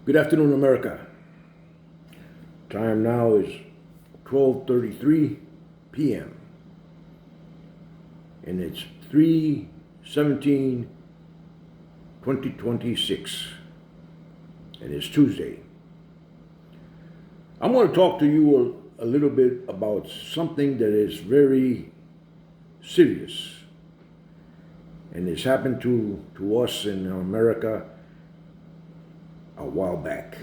Good afternoon, America. Time now is 12:33 p.m. and it's 3/17/2026 and it's Tuesday. I'm going to talk to you a little bit about something that is very serious and it's happened to us in America a while back.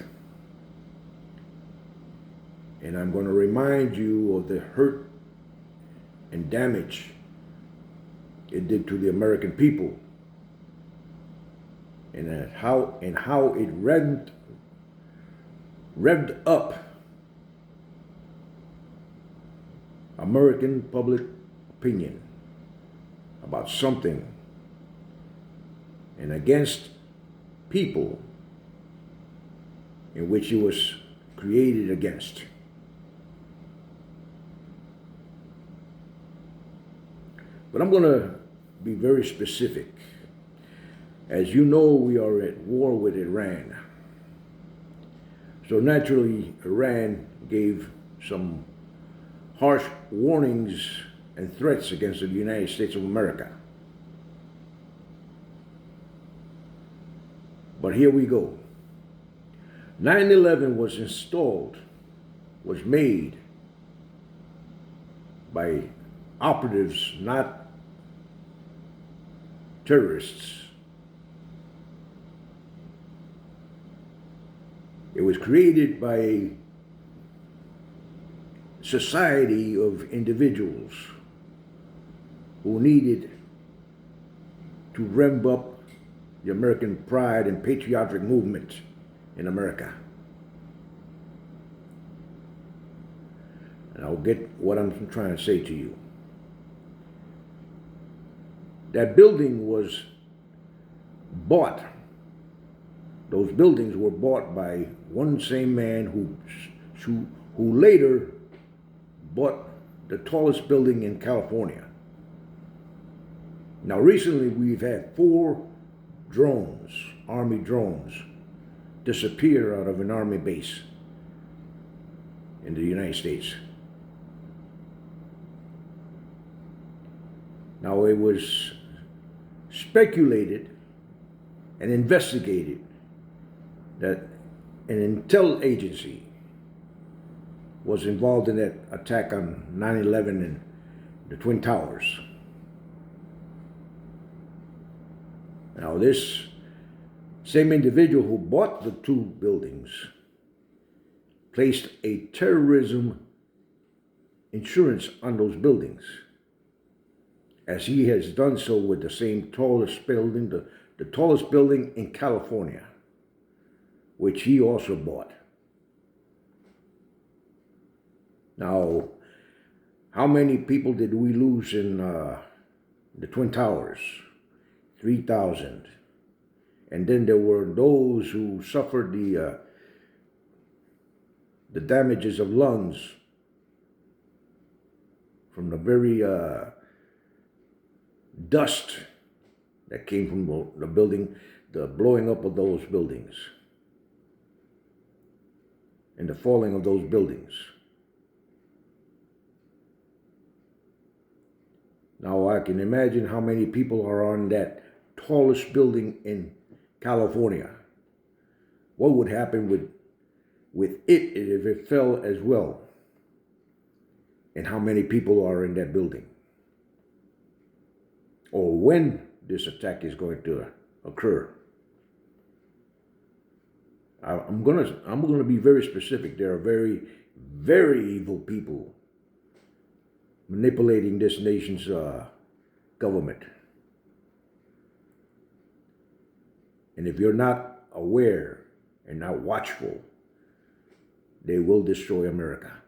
And I'm going to remind you of the hurt and damage it did to the American people, and how it revved up American public opinion about something and against people in which it was created against. But I'm going to be very specific. As you know, we are at war with Iran. So naturally, Iran gave some harsh warnings and threats against the United States of America. But here we go. 9/11 was made by operatives, not terrorists. It was created by a society of individuals who needed to rev up the American pride and patriotic movement in America. And I'll get what I'm trying to say to you. That building was bought. Those buildings were bought by one same man who later bought the tallest building in California. Now recently we've had 4 drones, Army drones, disappear out of an Army base in the United States. Now it was speculated and investigated that an intel agency was involved in that attack on 9/11 and the Twin Towers. Now this same individual who bought the 2 buildings placed a terrorism insurance on those buildings, as he has done so with the same tallest building, the tallest building in California, which he also bought. Now, how many people did we lose in the Twin Towers? 3,000. And then there were those who suffered the damages of lungs from the very dust that came from the building, the blowing up of those buildings and the falling of those buildings. Now I can imagine how many people are on that tallest building in California. What would happen with it if it fell as well? And how many people are in that building? Or when this attack is going to occur? I'm gonna be very specific. There are very, very evil people manipulating this nation's government. And if you're not aware and not watchful, they will destroy America.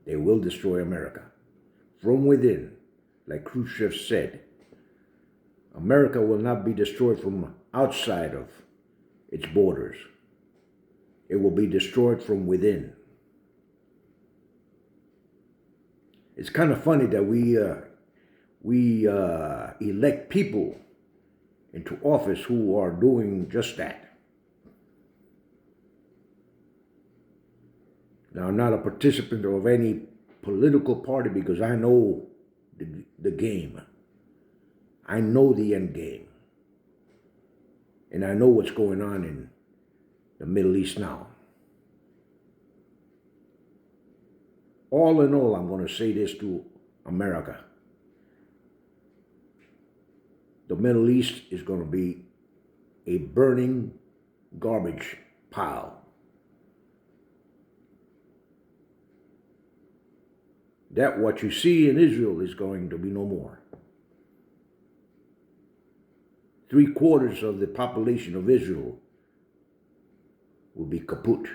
They will destroy America from within. Like Khrushchev said, America will not be destroyed from outside of its borders. It will be destroyed from within. It's kind of funny that we elect people into office who are doing just that. Now, I'm not a participant of any political party because I know the game. I know the end game. And I know what's going on in the Middle East now. All in all, I'm going to say this to America. The Middle East is going to be a burning garbage pile. That what you see in Israel is going to be no more. 3/4 of the population of Israel will be kaput.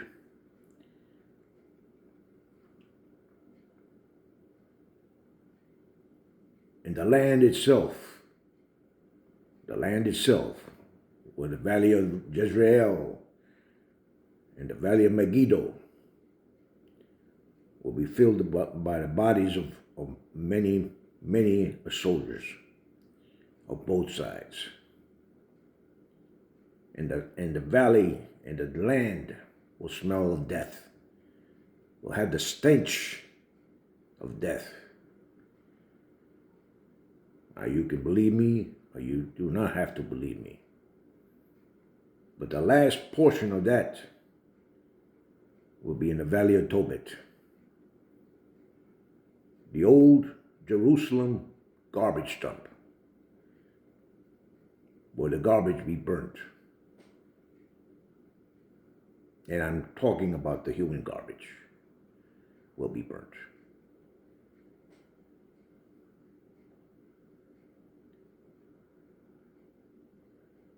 And the land itself, where the valley of Jezreel and the valley of Megiddo will be filled by the bodies of many, many soldiers of both sides. And the valley and the land will smell of death, will have the stench of death. Now you can believe me or you do not have to believe me. But the last portion of that will be in the valley of Tobit. The old Jerusalem garbage dump, where the garbage be burnt. And I'm talking about the human garbage will be burnt.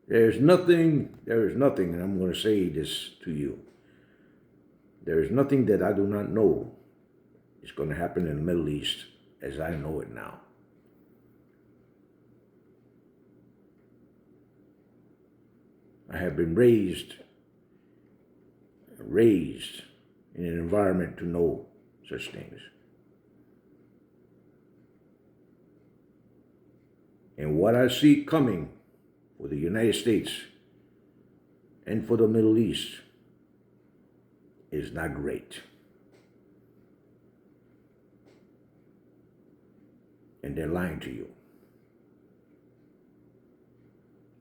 There is nothing, and I'm going to say this to you. There is nothing that I do not know is going to happen in the Middle East as I know it now. I have been raised in an environment to know such things. And what I see coming for the United States and for the Middle East is not great. And they're lying to you.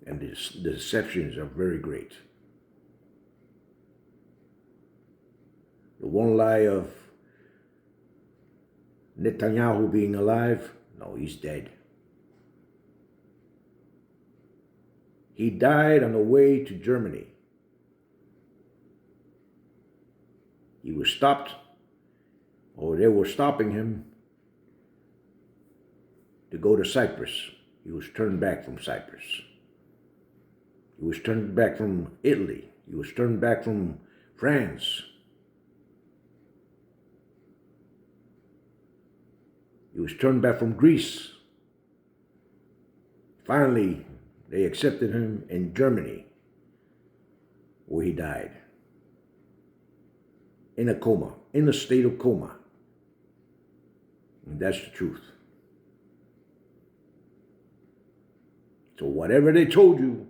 And the deceptions are very great. The one lie of Netanyahu being alive, no, he's dead. He died on the way to Germany. He was stopped, or they were stopping him to go to Cyprus. He was turned back from Cyprus. He was turned back from Italy. He was turned back from France. He was turned back from Greece. Finally, they accepted him in Germany, where he died. In a coma, in a state of coma. And that's the truth. So whatever they told you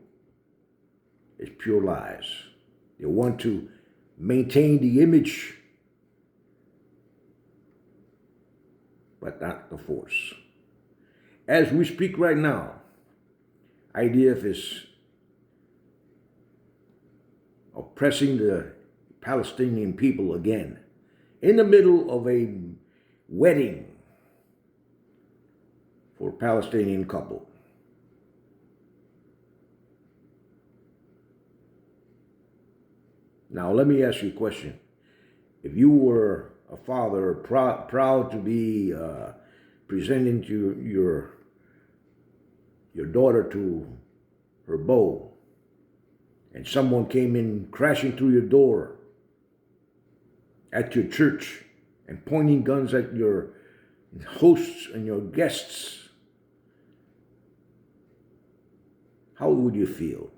is pure lies. They want to maintain the image, but not the force. As we speak right now, IDF is oppressing the Palestinian people again in the middle of a wedding for a Palestinian couple. Now, let me ask you a question. If you were a father proud to be presenting to your daughter to her beau, and someone came in crashing through your door at your church and pointing guns at your hosts and your guests, how would you feel?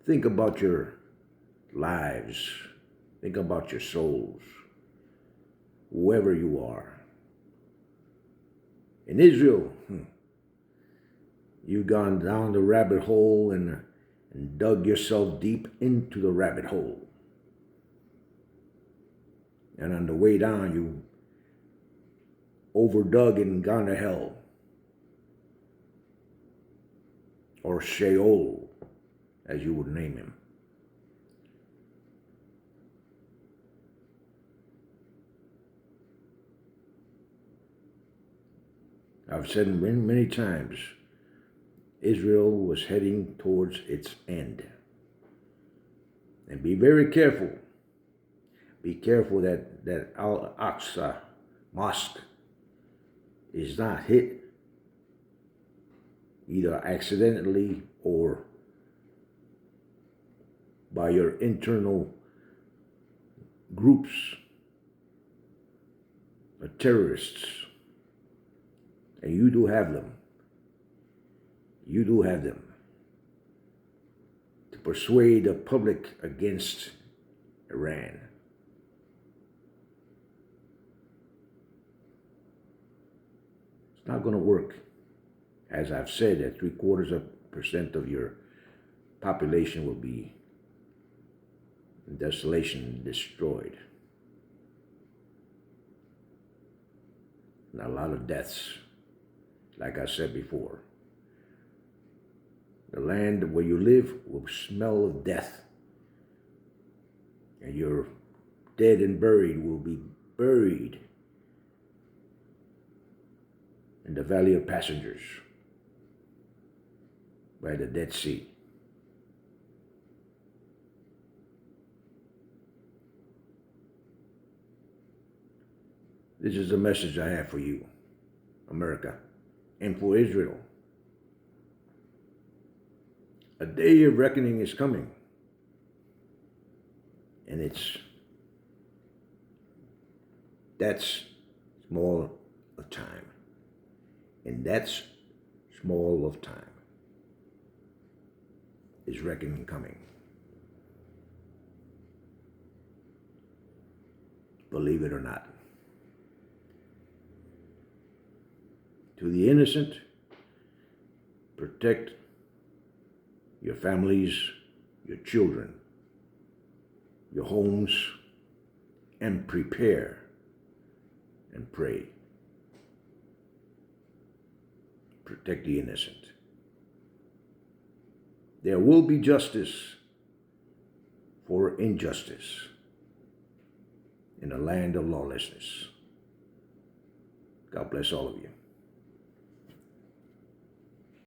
Think about your lives. Think about your souls. whoever you are. In Israel, you've gone down the rabbit hole and dug yourself deep into the rabbit hole. And on the way down, you overdug and gone to hell. Or Sheol, as you would name him. I've said many, many times, Israel was heading towards its end. And be very careful. Be careful that Al-Aqsa Mosque is not hit either accidentally or by your internal groups of terrorists. And you do have them. You do have them. To persuade the public against Iran. It's not going to work. As I've said, that 0.75% of your population will be in desolation, destroyed. And a lot of deaths, like I said before. The land where you live will smell of death. And your dead and buried will be buried in the Valley of Passengers by the Dead Sea. This is the message I have for you, America, and for Israel. A day of reckoning is coming. And that's small of time. And that's small of time is reckoning coming. Believe it or not. To the innocent, protect your families, your children, your homes, and prepare and pray. Protect the innocent. There will be justice for injustice in a land of lawlessness. God bless all of you.